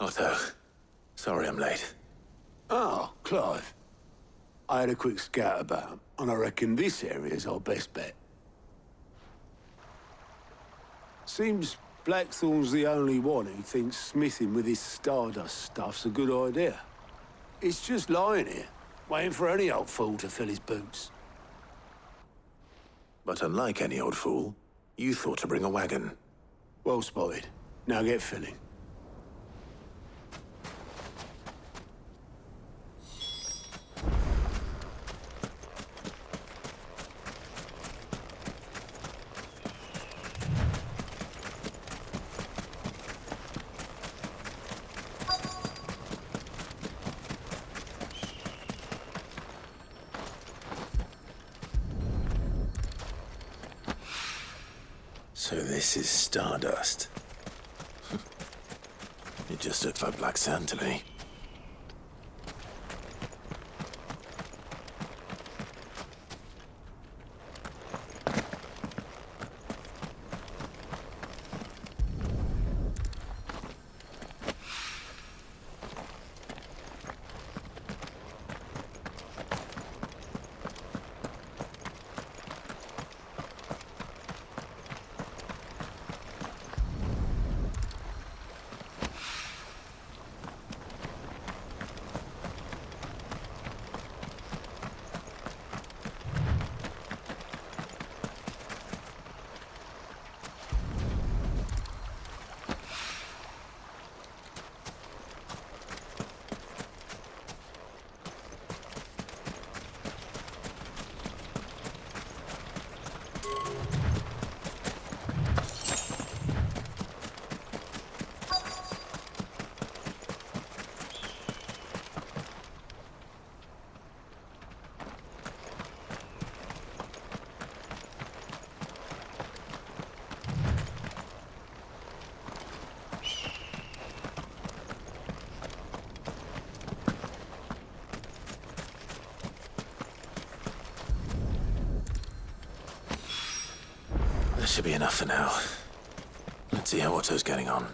Otto. Sorry I'm late. Oh, Clive. I had a quick scout about, and I reckon this area's our best bet. Seems Blackthorn's the only one who thinks smithing with his Stardust stuff's a good idea. It's just lying here, waiting for any old fool to fill his boots. But unlike any old fool, you thought to bring a wagon. Well spotted. Now get filling. So this is Stardust. It just looks like black sand to me. That should be enough for now. Let's see how Otto's getting on.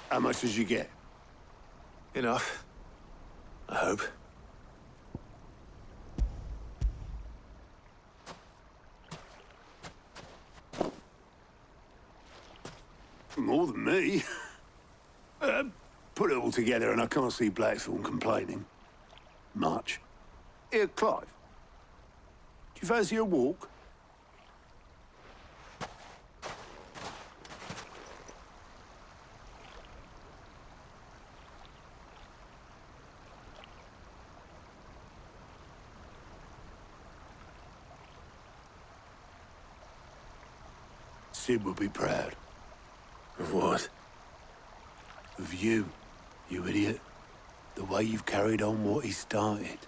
How much did you get? Enough. I hope. More than me. Put it all together and I can't see Blackthorn complaining. Much. Here, Clive. Do you fancy a walk? Sid will be proud. Of what? Of you, you idiot. The way you've carried on what he started.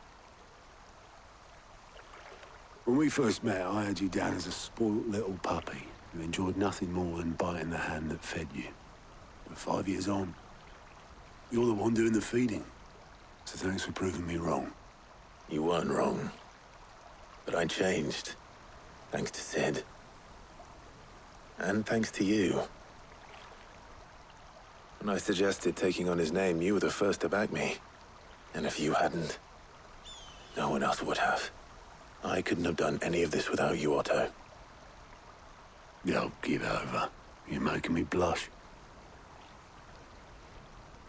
When we first met, I had you down as a spoilt little puppy who enjoyed nothing more than biting the hand that fed you. But 5 years on, you're the one doing the feeding. So thanks for proving me wrong. You weren't wrong. But I changed. Thanks to Sid. And thanks to you. When I suggested taking on his name, you were the first to back me. And if you hadn't, no one else would have. I couldn't have done any of this without you, Otto. Don't give over. You're making me blush.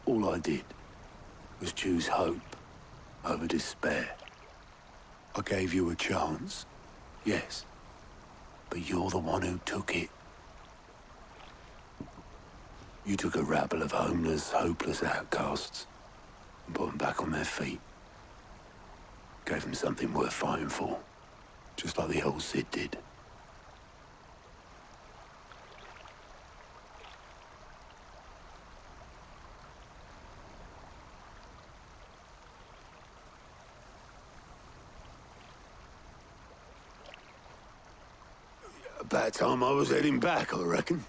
All I did was choose hope over despair. I gave you a chance, yes. But you're the one who took it. You took a rabble of homeless, hopeless outcasts and put them back on their feet. Gave them something worth fighting for, just like the old Sid did. about time I was heading back, I reckon.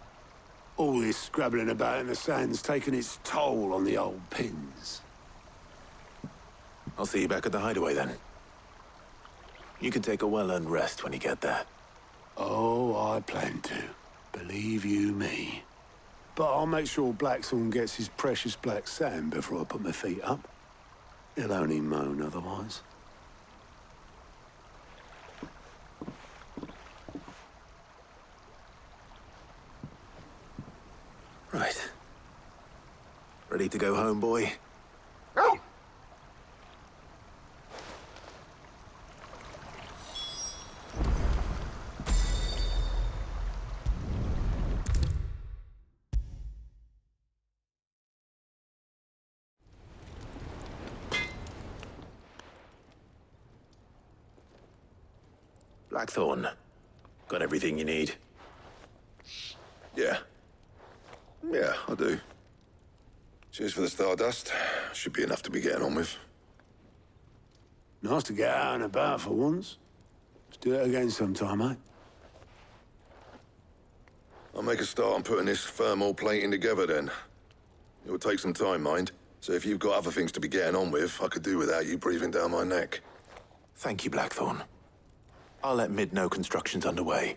All this scrabbling about in the sand's taken its toll on the old pins. I'll see you back at the hideaway then. You can take a well-earned rest when you get there. Oh, I plan to. Believe you me. But I'll make sure Blackthorn gets his precious black sand before I put my feet up. He'll only moan otherwise. Right. Ready to go home, boy? Blackthorn. Got everything you need? Yeah. Yeah, I do. Cheers for the Stardust. Should be enough to be getting on with. Nice to get out and about for once. Let's do it again sometime, eh? I'll make a start on putting this thermal plating together then. It will take some time, mind. So if you've got other things to be getting on with, I could do without you breathing down my neck. Thank you, Blackthorn. I'll let Mid know construction's underway.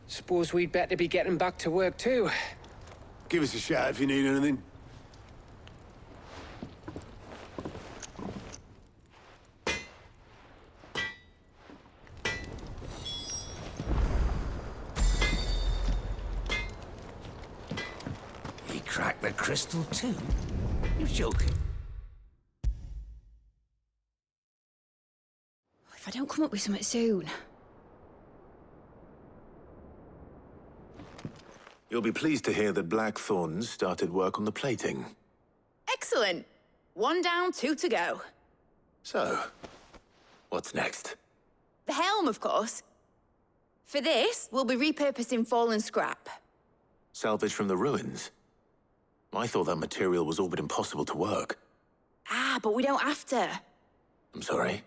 Suppose we'd better be getting back to work too. Give us a shout if you need anything. He cracked the crystal too? You're joking. If I don't come up with something soon. You'll be pleased to hear that Blackthorn's started work on the plating. Excellent. 1 down, 2 to go. So, what's next? The helm, of course. For this, we'll be repurposing fallen scrap. Salvage from the ruins? I thought that material was all but impossible to work. Ah, but we don't have to. I'm sorry?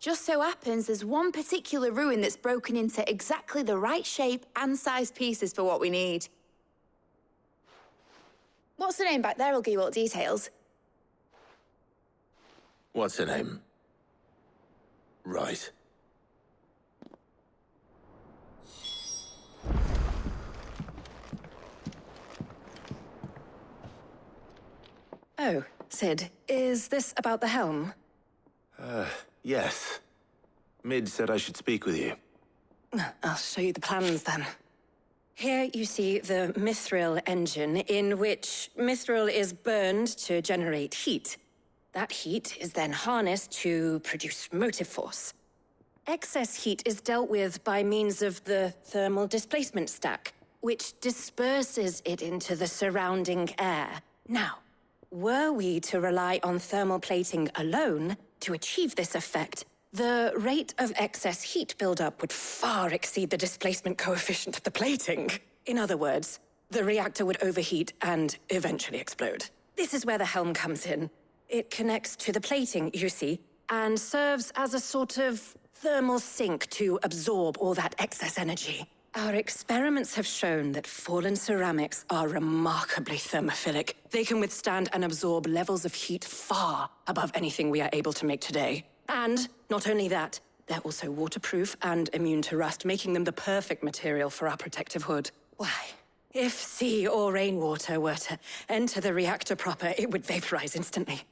Just so happens there's one particular ruin that's broken into exactly the right shape and size pieces for what we need. What's the name back there? I'll give you all the details. What's her name? Right. Oh, Sid, is this about the helm? Yes. Mid said I should speak with you. I'll show you the plans then. Here you see the Mithril engine, in which Mithril is burned to generate heat. That heat is then harnessed to produce motive force. Excess heat is dealt with by means of the thermal displacement stack, which disperses it into the surrounding air. Now, were we to rely on thermal plating alone to achieve this effect, the rate of excess heat buildup would far exceed the displacement coefficient of the plating. In other words, the reactor would overheat and eventually explode. This is where the helm comes in. It connects to the plating, you see, and serves as a sort of thermal sink to absorb all that excess energy. Our experiments have shown that fallen ceramics are remarkably thermophilic. They can withstand and absorb levels of heat far above anything we are able to make today. And not only that, they're also waterproof and immune to rust, making them the perfect material for our protective hood. Why, if sea or rainwater were to enter the reactor proper, it would vaporize instantly.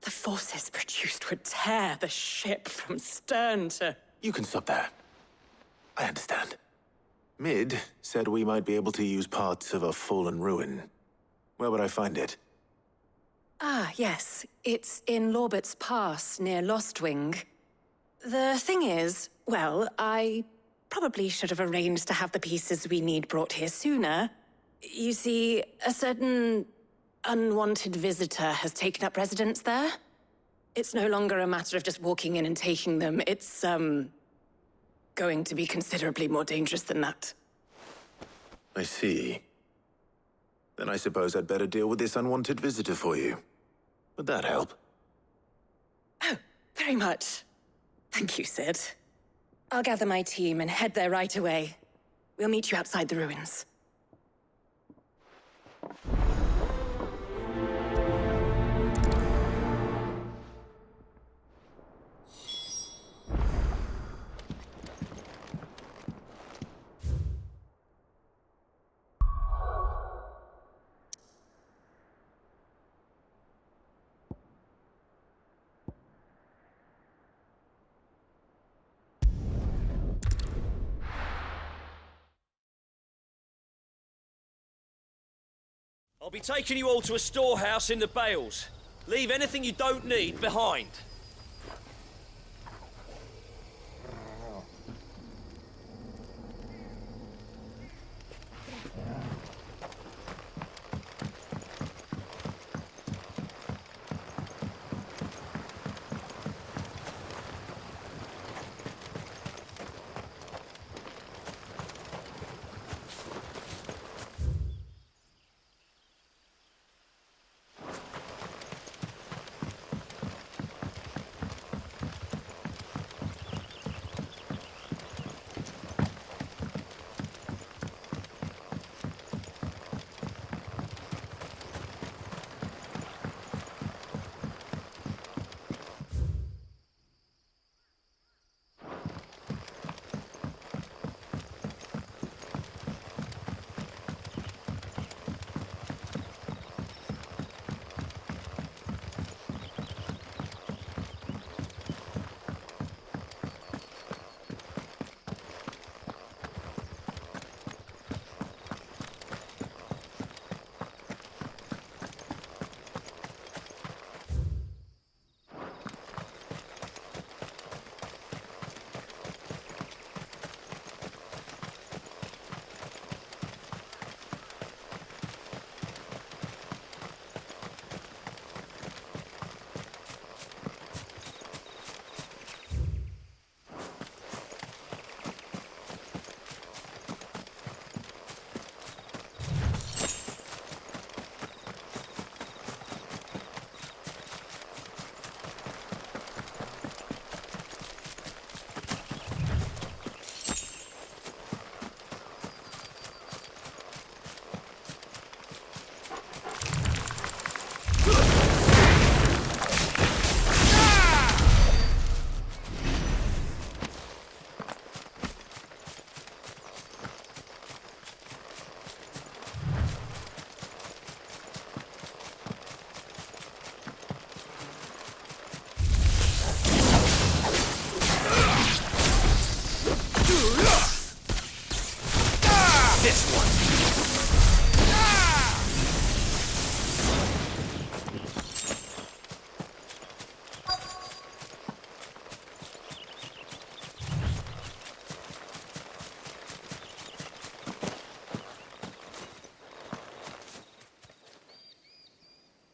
The forces produced would tear the ship from stern to... You can stop there. I understand. Mid said we might be able to use parts of a fallen ruin. Where would I find it? Ah, yes. It's in Lorbert's Pass, near Lostwing. The thing is, well, I probably should have arranged to have the pieces we need brought here sooner. You see, a certain unwanted visitor has taken up residence there. It's no longer a matter of just walking in and taking them. It's, going to be considerably more dangerous than that. I see. Then I suppose I'd better deal with this unwanted visitor for you. Would that help? Oh, very much. Thank you, Sid. I'll gather my team and head there right away. We'll meet you outside the ruins. I'll be taking you all to a storehouse in the Bales. Leave anything you don't need behind.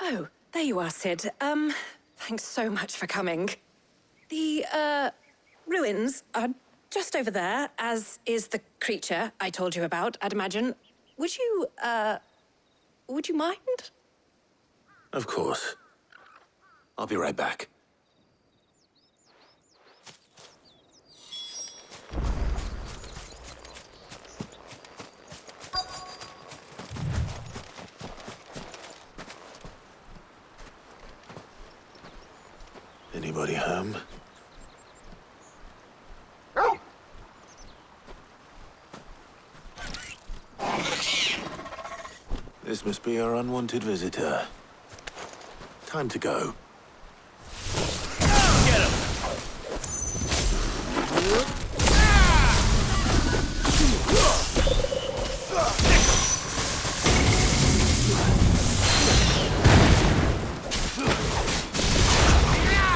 Oh, there you are, Sid. Thanks so much for coming. The, ruins are just over there, as is the creature I told you about, I'd imagine. Would you mind? Of course. I'll be right back. Anybody home? This must be our unwanted visitor. Time to go. Get him!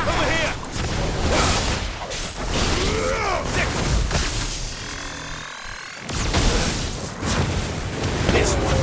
Over here! This one.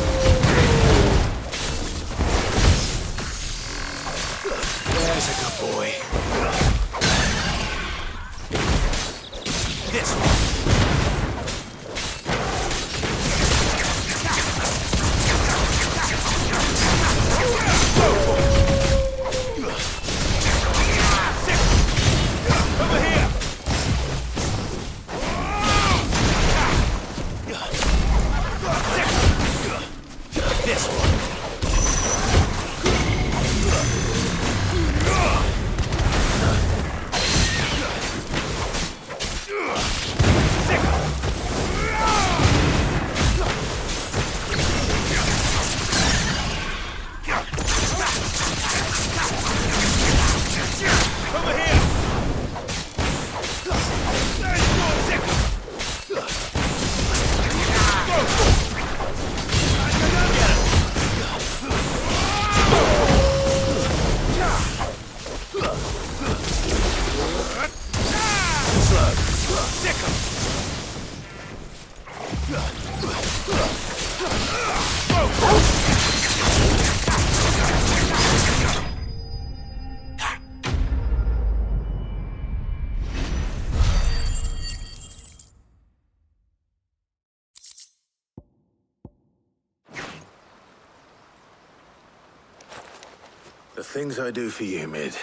The things I do for you, Mid.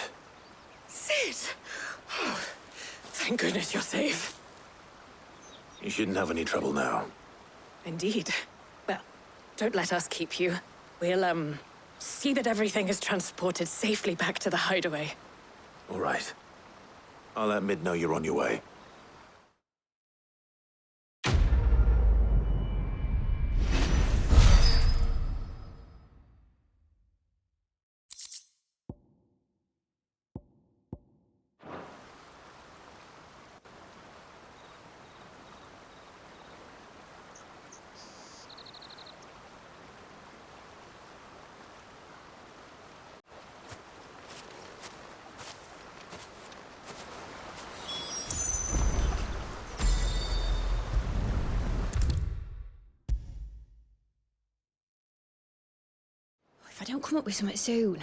Sid! Oh, thank goodness you're safe. You shouldn't have any trouble now. Indeed. Well, don't let us keep you. We'll, see that everything is transported safely back to the hideaway. All right. I'll let Mid know you're on your way. If I don't come up with something soon.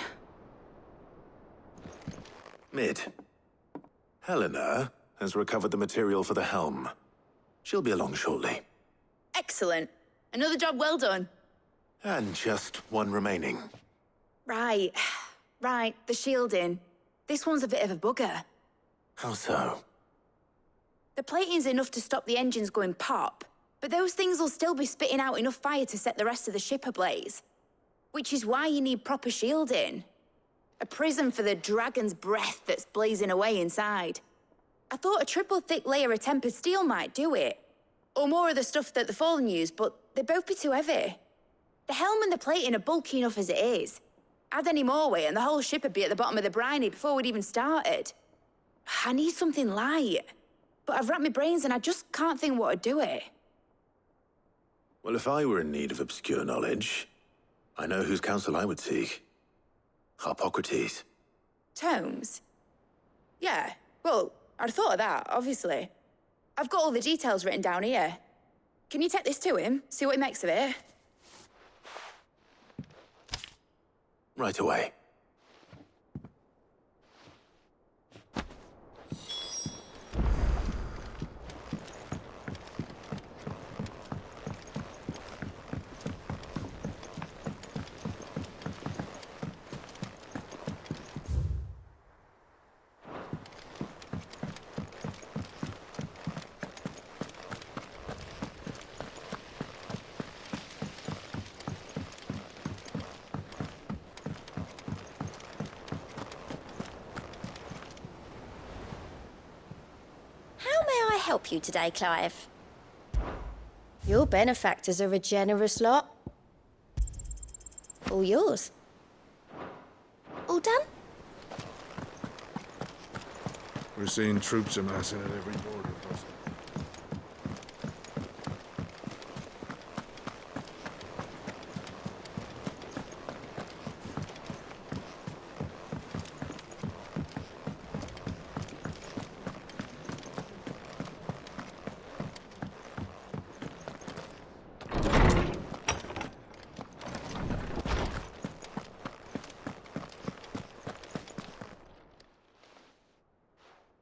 Mid. Helena has recovered the material for the helm. She'll be along shortly. Excellent. Another job well done. And just one remaining. Right. Right, the shielding. This one's a bit of a bugger. How so? The plating's enough to stop the engines going pop, but those things will still be spitting out enough fire to set the rest of the ship ablaze. Which is why you need proper shielding. A prison for the dragon's breath that's blazing away inside. I thought a triple thick layer of tempered steel might do it. Or more of the stuff that the Fallen use, but they'd both be too heavy. The helm and the plating are bulky enough as it is. Add any more weight and the whole ship would be at the bottom of the briny before we'd even started. I need something light. But I've racked my brains and I just can't think what would do it. Well, if I were in need of obscure knowledge, I know whose counsel I would seek. Harpocrates. Tomes? Yeah, well, I'd thought of that, obviously. I've got all the details written down here. Can you take this to him, see what he makes of it? Right away. Help you today, Clive? Your benefactors are a generous lot. All yours. All done? We're seeing troops amassing at every border crossing.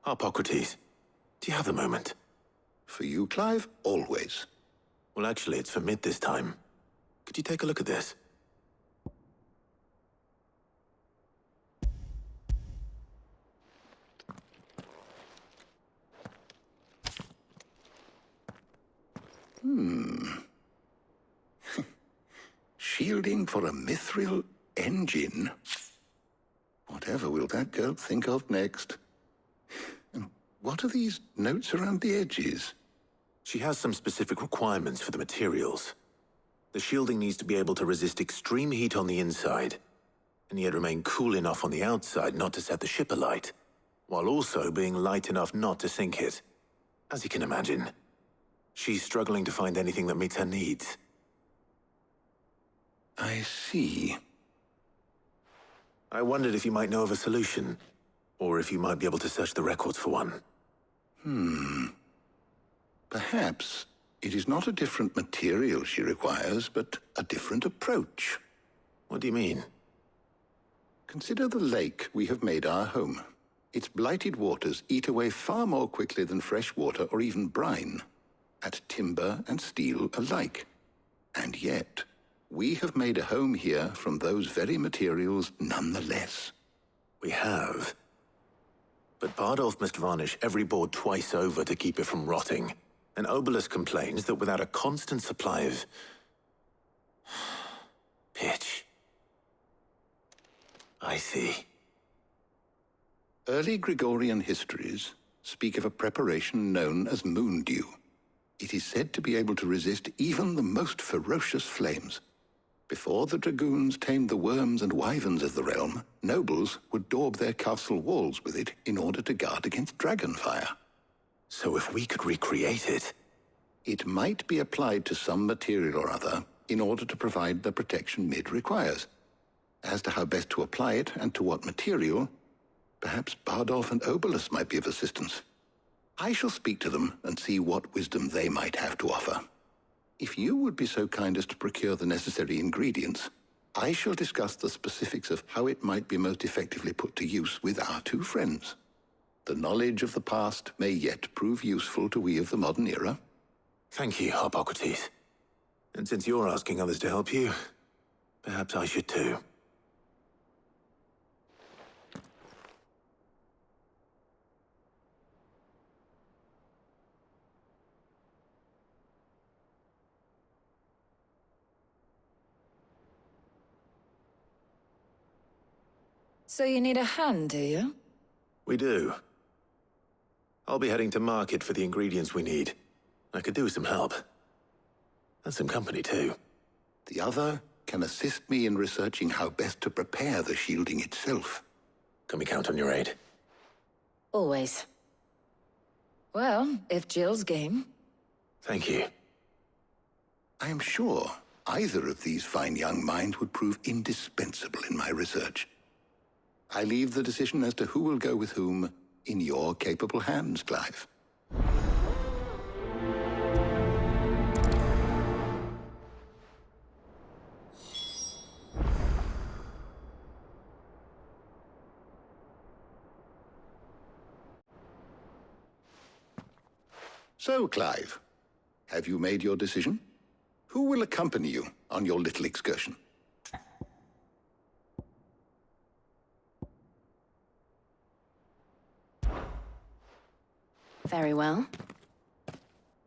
Harpocrates, do you have a moment? For you, Clive? Always. Well, actually, it's for Mid this time. Could you take a look at this? Shielding for a mithril engine? Whatever will that girl think of next? And what are these notes around the edges? She has some specific requirements for the materials. The shielding needs to be able to resist extreme heat on the inside, and yet remain cool enough on the outside not to set the ship alight, while also being light enough not to sink it. As you can imagine, she's struggling to find anything that meets her needs. I see. I wondered if you might know of a solution. Or if you might be able to search the records for one. Perhaps it is not a different material she requires, but a different approach. What do you mean? Consider the lake we have made our home. Its blighted waters eat away far more quickly than fresh water or even brine, at timber and steel alike. And yet, we have made a home here from those very materials nonetheless. We have. But Bardolph must varnish every board twice over to keep it from rotting. And Obolus complains that without a constant supply of... pitch. I see. Early Gregorian histories speak of a preparation known as moon dew. It is said to be able to resist even the most ferocious flames. Before the dragoons tamed the worms and wyverns of the realm, nobles would daub their castle walls with it in order to guard against dragonfire. So if we could recreate it... It might be applied to some material or other in order to provide the protection Mid requires. As to how best to apply it and to what material, perhaps Bardolph and Obolus might be of assistance. I shall speak to them and see what wisdom they might have to offer. If you would be so kind as to procure the necessary ingredients, I shall discuss the specifics of how it might be most effectively put to use with our two friends. The knowledge of the past may yet prove useful to we of the modern era. Thank you, Harpocrates. And since you're asking others to help you, perhaps I should too. So you need a hand, do you? We do. I'll be heading to market for the ingredients we need. I could do with some help. And some company, too. The other can assist me in researching how best to prepare the shielding itself. Can we count on your aid? Always. Well, if Jill's game. Thank you. I am sure either of these fine young minds would prove indispensable in my research. I leave the decision as to who will go with whom in your capable hands, Clive. So, Clive, have you made your decision? Who will accompany you on your little excursion? Very well.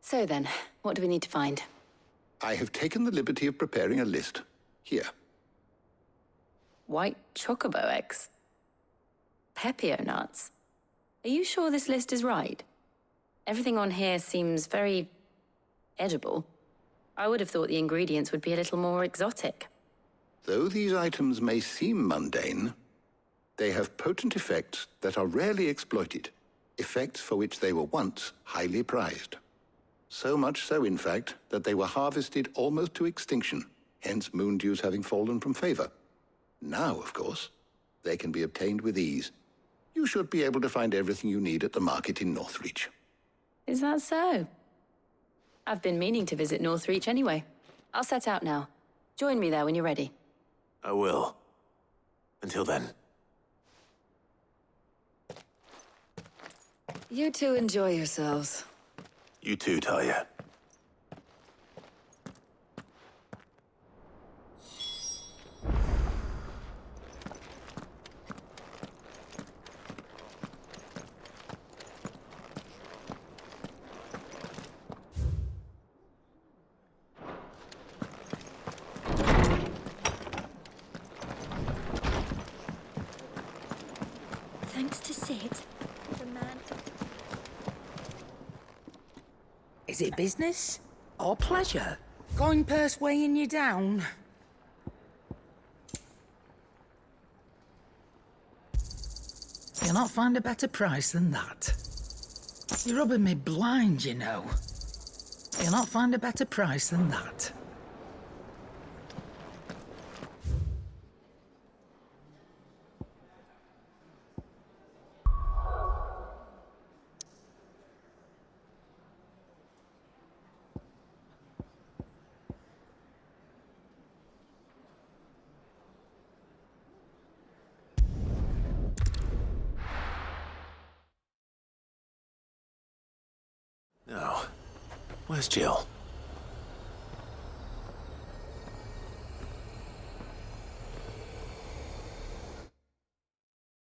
So then, what do we need to find? I have taken the liberty of preparing a list. Here. White chocobo eggs. Pepio nuts. Are you sure this list is right? Everything on here seems very edible. I would have thought the ingredients would be a little more exotic. Though these items may seem mundane, they have potent effects that are rarely exploited, effects for which they were once highly prized. So much so, in fact, that they were harvested almost to extinction, hence moon dews having fallen from favor. Now, of course, they can be obtained with ease. You should be able to find everything you need at the market in Northreach. Is that so? I've been meaning to visit Northreach anyway. I'll set out now. Join me there when you're ready. I will. Until then. You two enjoy yourselves. You too, Talia. Thanks to Sid, the man. Is it business or pleasure? Coin purse weighing you down? You'll not find a better price than that. You're rubbing me blind, you know. You'll not find a better price than that. Now, where's Jill?